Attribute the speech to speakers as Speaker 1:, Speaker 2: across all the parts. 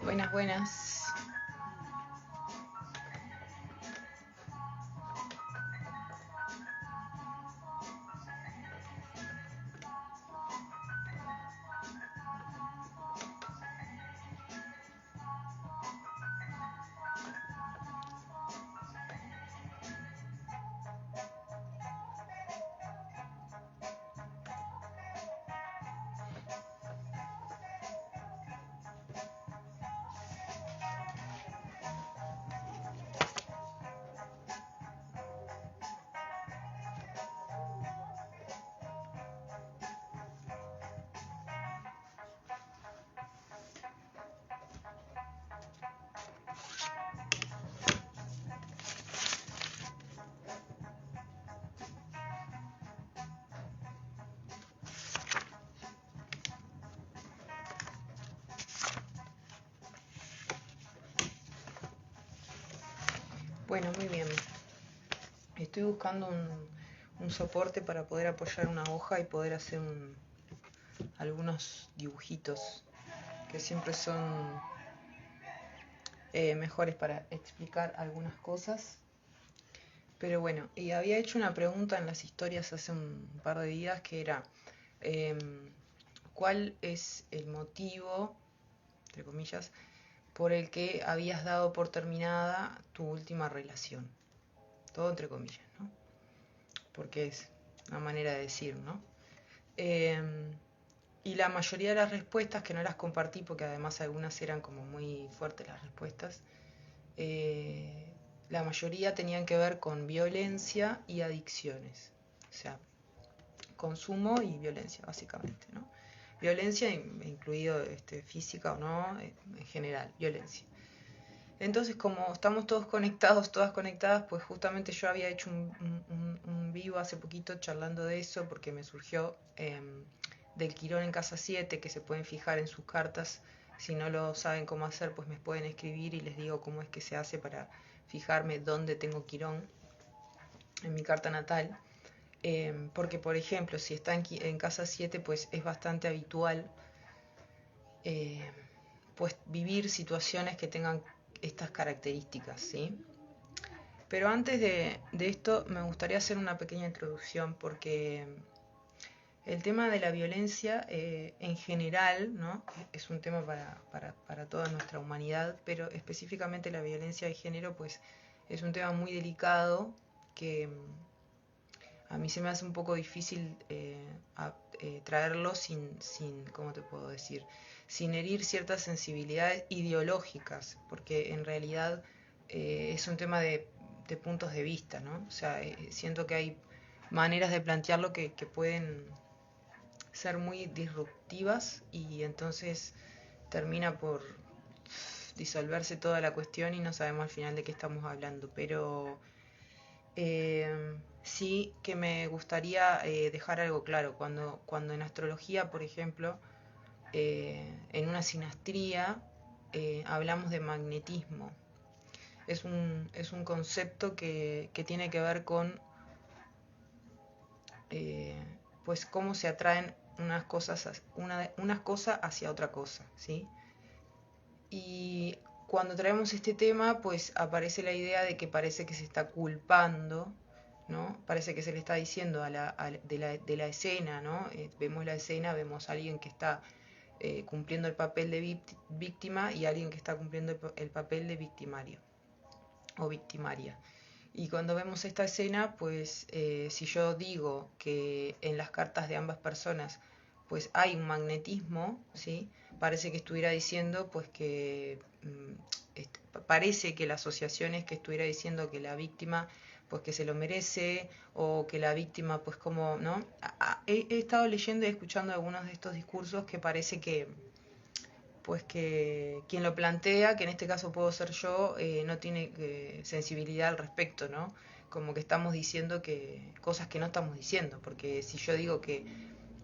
Speaker 1: Buenas, buenas. Bueno, muy bien. Estoy buscando un soporte para poder apoyar una hoja y poder hacer algunos dibujitos que siempre son mejores para explicar algunas cosas. Pero bueno, y había hecho una pregunta en las historias hace un par de días que era, ¿cuál es el motivo, entre comillas, por el que habías dado por terminada tu última relación? Todo entre comillas, ¿no? Porque es una manera de decir, ¿no? Y la mayoría de las respuestas, que no las compartí porque además algunas eran como muy fuertes las respuestas, la mayoría tenían que ver con violencia y adicciones. O sea, consumo y violencia, básicamente, ¿no? Violencia incluido física o no, en general, violencia. Entonces, como estamos todos conectados, todas conectadas, pues justamente yo había hecho un vivo hace poquito charlando de eso, porque me surgió del Quirón en casa 7, que se pueden fijar en sus cartas. Si no lo saben cómo hacer, pues me pueden escribir y les digo cómo es que se hace para fijarme dónde tengo Quirón en mi carta natal. Porque, por ejemplo, si está en casa 7, pues es bastante habitual eh, pues vivir situaciones que tengan estas características, ¿sí? Pero antes de esto me gustaría hacer una pequeña introducción porque el tema de la violencia en general, ¿no? Es un tema para toda nuestra humanidad, pero específicamente la violencia de género pues es un tema muy delicado que a mí se me hace un poco difícil traerlo sin, ¿cómo te puedo decir? Sin herir ciertas sensibilidades ideológicas, porque en realidad es un tema de puntos de vista, ¿no? O sea, siento que hay maneras de plantearlo que pueden ser muy disruptivas y entonces termina por disolverse toda la cuestión y no sabemos al final de qué estamos hablando, pero sí que me gustaría dejar algo claro. Cuando en astrología, por ejemplo, en una sinastría, hablamos de magnetismo. Es un concepto que tiene que ver con eh, pues cómo se atraen unas cosas hacia otra cosa, ¿sí? Y cuando traemos este tema, pues aparece la idea de que parece que se está culpando, ¿no? Parece que se le está diciendo de la escena, ¿no? Vemos la escena, vemos a alguien que está cumpliendo el papel de víctima y alguien que está cumpliendo el papel de victimario o victimaria. Y cuando vemos esta escena, pues si yo digo que en las cartas de ambas personas pues hay un magnetismo, ¿sí? Parece que estuviera diciendo pues que parece que la asociación es que estuviera diciendo que la víctima pues que se lo merece o que la víctima pues como, ¿no? He estado leyendo y escuchando algunos de estos discursos que parece que pues que quien lo plantea, que en este caso puedo ser yo, no tiene sensibilidad al respecto, ¿no? Como que estamos diciendo que cosas que no estamos diciendo, porque si yo digo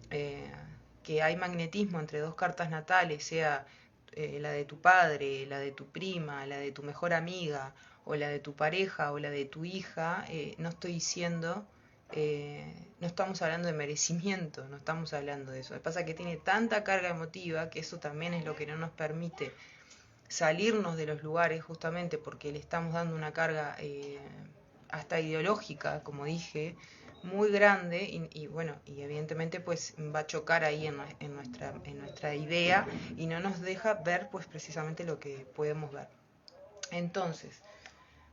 Speaker 1: eh, que hay magnetismo entre dos cartas natales, sea la de tu padre, la de tu prima, la de tu mejor amiga, o la de tu pareja, o la de tu hija, no estoy diciendo no estamos hablando de merecimiento, no estamos hablando de eso. Lo que pasa es que tiene tanta carga emotiva que eso también es lo que no nos permite salirnos de los lugares, justamente porque le estamos dando una carga hasta ideológica, como dije, muy grande y bueno, y evidentemente pues va a chocar ahí en nuestra idea y no nos deja ver pues precisamente lo que podemos ver. Entonces,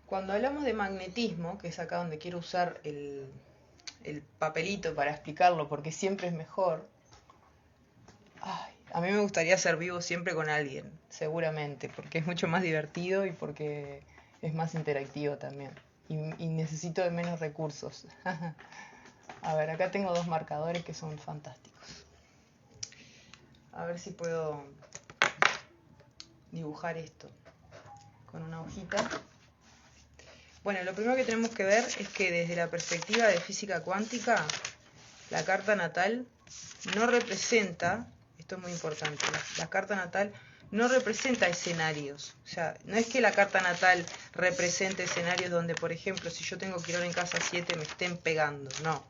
Speaker 1: cuando hablamos de magnetismo, que es acá donde quiero usar el papelito para explicarlo, porque siempre es mejor. Ay, a mí me gustaría ser vivo siempre con alguien, seguramente, porque es mucho más divertido y porque es más interactivo también. Y necesito de menos recursos. A ver, acá tengo dos marcadores que son fantásticos. A ver si puedo dibujar esto con una hojita. Bueno, lo primero que tenemos que ver es que desde la perspectiva de física cuántica, la carta natal no representa, esto es muy importante, la carta natal no representa escenarios. O sea, no es que la carta natal represente escenarios donde, por ejemplo, si yo tengo Quirón en casa 7 me estén pegando. No,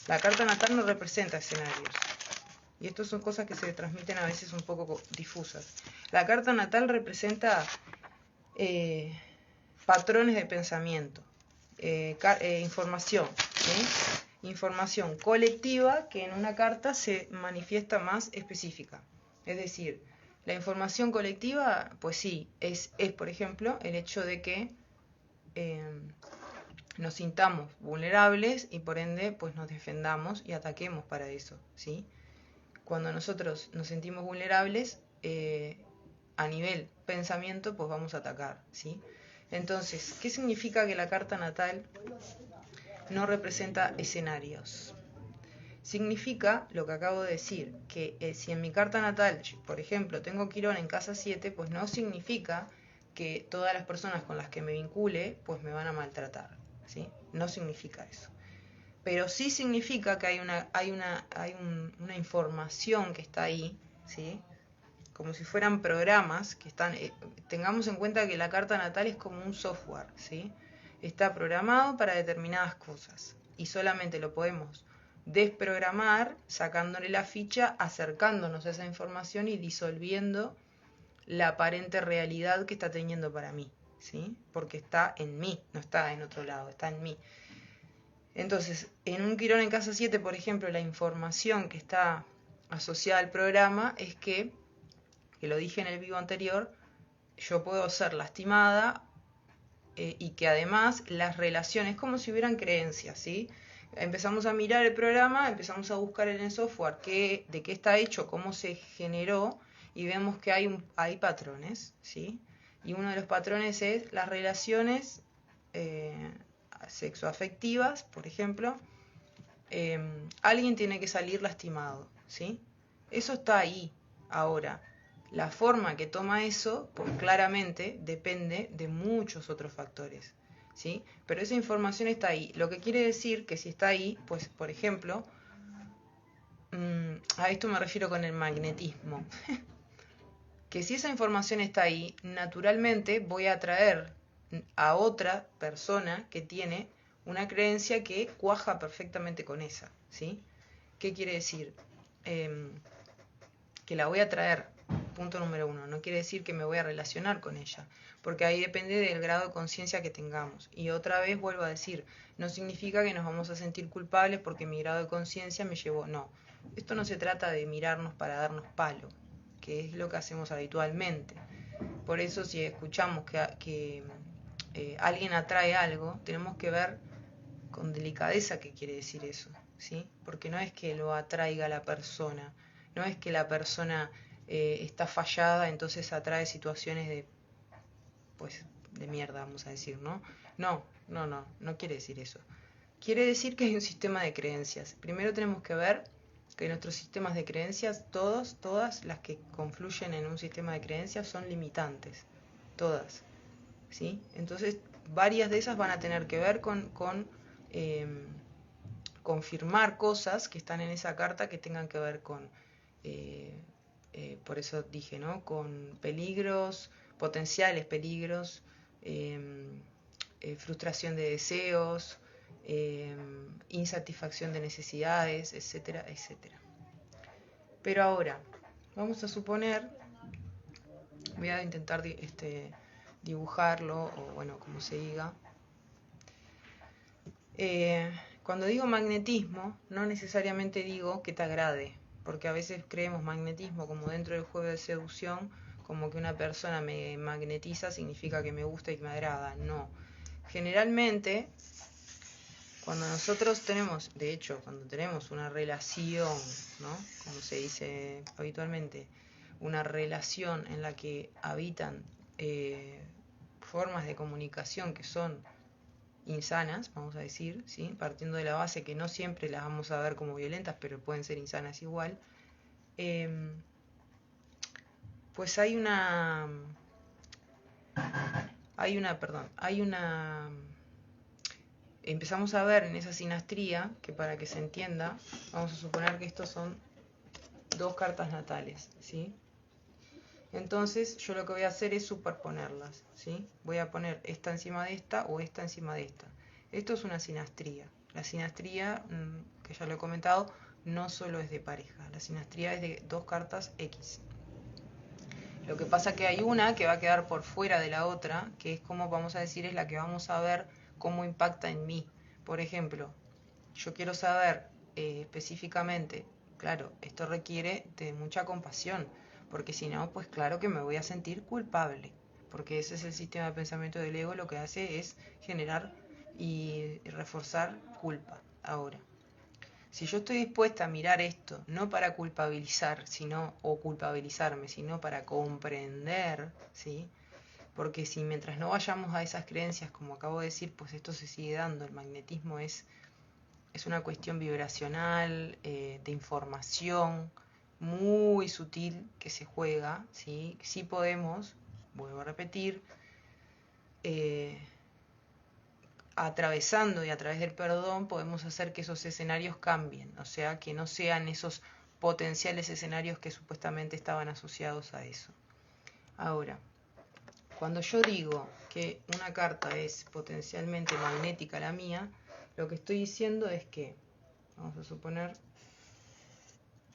Speaker 1: la carta natal no representa escenarios. Y esto son cosas que se transmiten a veces un poco difusas. La carta natal representa patrones de pensamiento, información, ¿sí? Información colectiva que en una carta se manifiesta más específica. Es decir, la información colectiva, pues sí, es por ejemplo, el hecho de que nos sintamos vulnerables y por ende pues nos defendamos y ataquemos para eso, ¿sí? Cuando nosotros nos sentimos vulnerables, a nivel pensamiento, pues vamos a atacar, ¿sí? Entonces, ¿qué significa que la carta natal no representa escenarios? Significa lo que acabo de decir, que si en mi carta natal, por ejemplo, tengo Quirón en casa 7, pues no significa que todas las personas con las que me vincule, pues me van a maltratar, ¿sí? No significa eso. Pero sí significa que hay una información que está ahí, ¿sí? Como si fueran programas que están. Tengamos en cuenta que la carta natal es como un software, ¿sí? Está programado para determinadas cosas y solamente lo podemos desprogramar sacándole la ficha, acercándonos a esa información y disolviendo la aparente realidad que está teniendo para mí, ¿sí? Porque está en mí, no está en otro lado, está en mí. Entonces, en un Quirón en casa 7, por ejemplo, la información que está asociada al programa es que lo dije en el vivo anterior, yo puedo ser lastimada y que además las relaciones, como si hubieran creencias, ¿sí? Empezamos a mirar el programa, empezamos a buscar en el software de qué está hecho, cómo se generó y vemos que hay patrones, ¿sí? Y uno de los patrones es las relaciones sexoafectivas, por ejemplo. Alguien tiene que salir lastimado, ¿sí? Eso está ahí ahora. La forma que toma eso, pues claramente depende de muchos otros factores, ¿sí? Pero esa información está ahí. Lo que quiere decir que si está ahí, pues por ejemplo, a esto me refiero con el magnetismo, que si esa información está ahí, naturalmente voy a atraer a otra persona que tiene una creencia que cuaja perfectamente con esa, ¿sí? ¿Qué quiere decir? Que la voy a traer, punto número uno. No quiere decir que me voy a relacionar con ella, porque ahí depende del grado de conciencia que tengamos. Y otra vez vuelvo a decir, no significa que nos vamos a sentir culpables porque mi grado de conciencia me llevó. No, esto no se trata de mirarnos para darnos palo, que es lo que hacemos habitualmente. Por eso si escuchamos que alguien atrae algo, tenemos que ver con delicadeza qué quiere decir eso, ¿sí? Porque no es que lo atraiga la persona, no es que la persona está fallada, entonces atrae situaciones pues, de mierda, vamos a decir, ¿no? No quiere decir eso. Quiere decir que hay un sistema de creencias. Primero tenemos que ver que nuestros sistemas de creencias, todas las que confluyen en un sistema de creencias son limitantes, todas, ¿sí? Entonces, varias de esas van a tener que ver con confirmar cosas que están en esa carta que tengan que ver con, por eso dije, ¿no? Con peligros, potenciales peligros, frustración de deseos, insatisfacción de necesidades, etcétera, etcétera. Pero ahora, vamos a suponer, voy a intentar dibujarlo, o bueno, como se diga. Cuando digo magnetismo, no necesariamente digo que te agrade, porque a veces creemos magnetismo como dentro del juego de seducción, como que una persona me magnetiza significa que me gusta y que me agrada. No. Generalmente, cuando nosotros tenemos, de hecho, cuando tenemos una relación, ¿no? Como se dice habitualmente, una relación en la que habitan formas de comunicación que son insanas, vamos a decir, ¿sí? Partiendo de la base que no siempre las vamos a ver como violentas, pero pueden ser insanas igual, pues hay una, empezamos a ver en esa sinastría, que para que se entienda, vamos a suponer que estos son dos cartas natales, ¿sí? Entonces yo lo que voy a hacer es superponerlas, ¿sí? Voy a poner esta encima de esta o esta encima de esta. Esto es una sinastría. La sinastría, que ya lo he comentado, no solo es de pareja. La sinastría es de dos cartas X. Lo que pasa que hay una que va a quedar por fuera de la otra, que es como vamos a decir, es la que vamos a ver cómo impacta en mí. Por ejemplo, yo quiero saber específicamente, claro, esto requiere de mucha compasión, porque si no, pues claro que me voy a sentir culpable, porque ese es el sistema de pensamiento del ego, lo que hace es generar y reforzar culpa. Ahora, si yo estoy dispuesta a mirar esto, no para culpabilizar, sino, o culpabilizarme, sino para comprender, ¿sí? Porque si mientras no vayamos a esas creencias, como acabo de decir, pues esto se sigue dando, el magnetismo es una cuestión vibracional, de información muy sutil que se juega, ¿sí? Sí podemos, vuelvo a repetir, eh, atravesando y a través del perdón podemos hacer que esos escenarios cambien, o sea, que no sean esos potenciales escenarios que supuestamente estaban asociados a eso. Ahora, cuando yo digo que una carta es potencialmente magnética la mía, lo que estoy diciendo es que, vamos a suponer,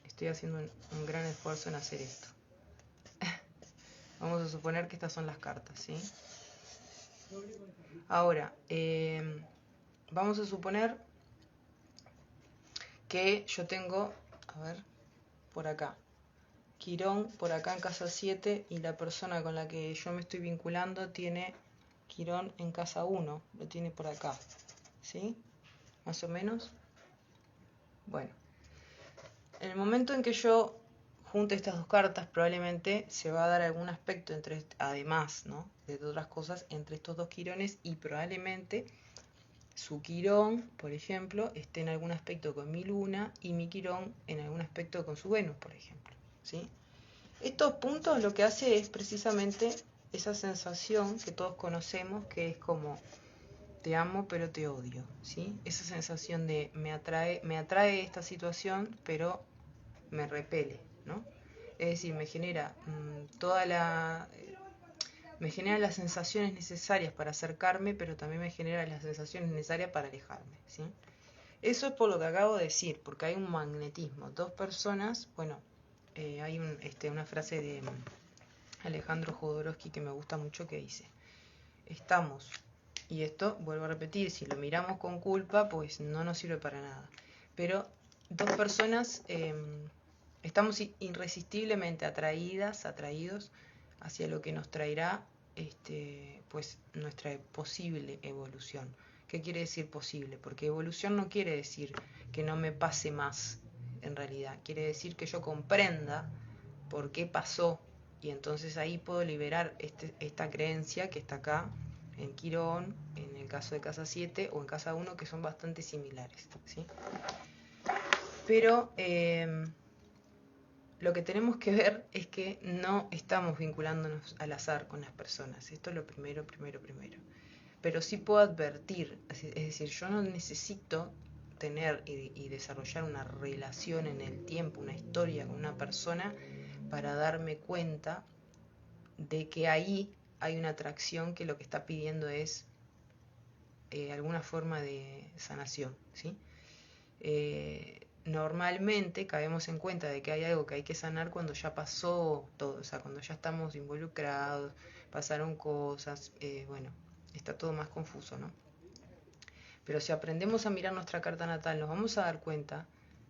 Speaker 1: estoy haciendo un gran esfuerzo en hacer esto. Vamos a suponer que estas son las cartas, ¿sí? Ahora, vamos a suponer que yo tengo, a ver, por acá, Quirón por acá en casa 7 y la persona con la que yo me estoy vinculando tiene Quirón en casa 1, lo tiene por acá, ¿sí? Más o menos. Bueno, en el momento en que yo junte estas dos cartas, probablemente se va a dar algún aspecto entre, además, ¿no?, de otras cosas, entre estos dos quirones, y probablemente su quirón, por ejemplo, esté en algún aspecto con mi luna y mi quirón en algún aspecto con su Venus, por ejemplo, ¿sí? Estos puntos lo que hace es precisamente esa sensación que todos conocemos, que es como te amo pero te odio, ¿sí? Esa sensación de me atrae esta situación, pero me repele, ¿no? Es decir, me genera me genera las sensaciones necesarias para acercarme, pero también me genera las sensaciones necesarias para alejarme, ¿sí? Eso es por lo que acabo de decir, porque hay un magnetismo. Dos personas, bueno, hay una frase de Alejandro Jodorowsky que me gusta mucho que dice, estamos, y esto vuelvo a repetir, si lo miramos con culpa, pues no nos sirve para nada, pero dos personas estamos irresistiblemente atraídos hacia lo que nos traerá pues nuestra posible evolución. ¿Qué quiere decir posible? Porque evolución no quiere decir que no me pase más, en realidad. Quiere decir que yo comprenda por qué pasó y entonces ahí puedo liberar esta creencia que está acá en Quirón, en el caso de casa 7 o en casa 1, que son bastante similares, ¿sí? Pero lo que tenemos que ver es que no estamos vinculándonos al azar con las personas. Esto es lo primero. Pero sí puedo advertir, es decir, yo no necesito tener y desarrollar una relación en el tiempo, una historia con una persona para darme cuenta de que ahí hay una atracción que lo que está pidiendo es alguna forma de sanación, ¿sí? Normalmente caemos en cuenta de que hay algo que hay que sanar cuando ya pasó todo, o sea, cuando ya estamos involucrados, pasaron cosas, bueno, está todo más confuso, ¿no? Pero si aprendemos a mirar nuestra carta natal, nos vamos a dar cuenta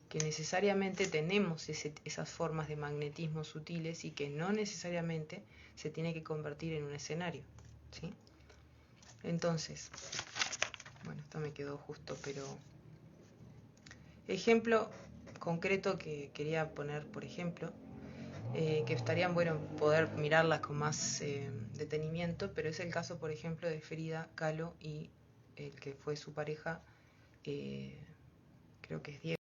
Speaker 1: que necesariamente tenemos esas formas de magnetismo sutiles y que no necesariamente se tiene que convertir en un escenario, ¿sí? Entonces, bueno, esto me quedó justo, pero ejemplo concreto que quería poner, por ejemplo, que estarían bueno poder mirarlas con más detenimiento, pero es el caso, por ejemplo, de Frida Kahlo y el que fue su pareja, creo que es Diego.